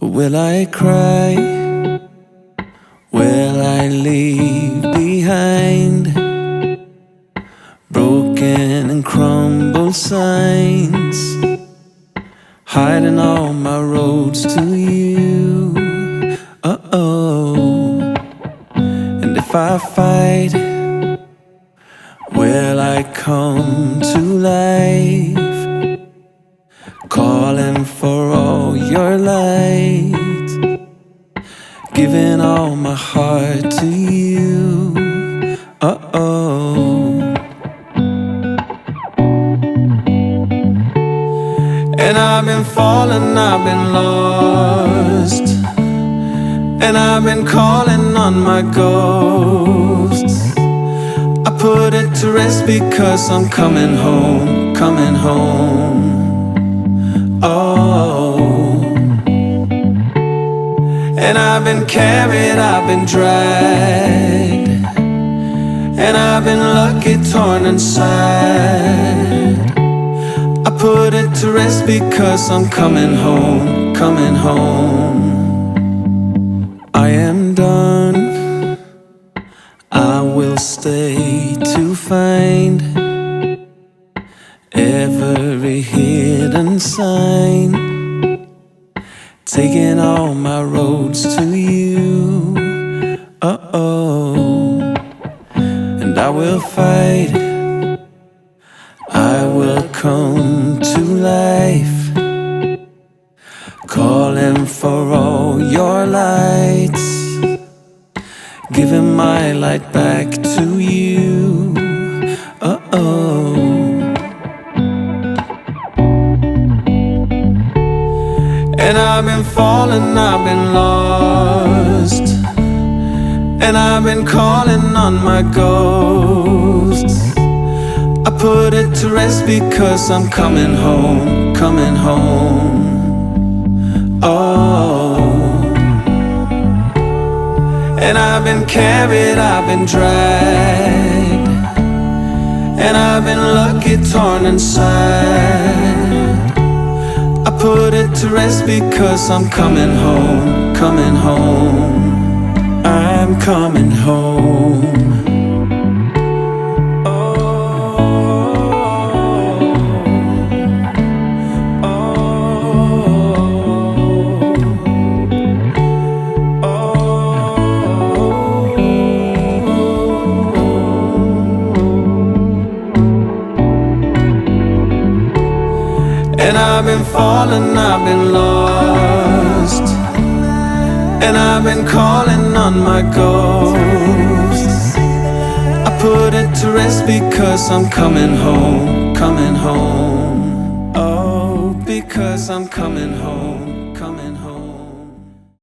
Will I cry? Will I leave behind broken and crumbled signs, hiding all my roads to you? And if I fight, will I come to life, calling for all your light, giving all my heart to you? And I've been falling, I've been lost, and I've been calling on my ghosts. I put it to rest because I'm coming home, coming home. And I've been carried, I've been dragged, and I've been lucky, torn and sad. I put it to rest because I'm coming home, coming home. I am done, I will stay to find every hidden sign, taking all my roads to you. And I will fight, I will come to life, calling for all your lights, giving my light back to you. And I've been falling, I've been lost, and I've been calling on my ghosts. I put it to rest because I'm coming home, coming home. And I've been carried, I've been dragged, and I've been lucky, torn and sad. I put it to rest because I'm coming home, coming home. I'm coming home. And I've been falling, I've been lost, and I've been calling on my ghosts. I put it to rest because I'm coming home, coming home. Oh, because I'm coming home, coming home.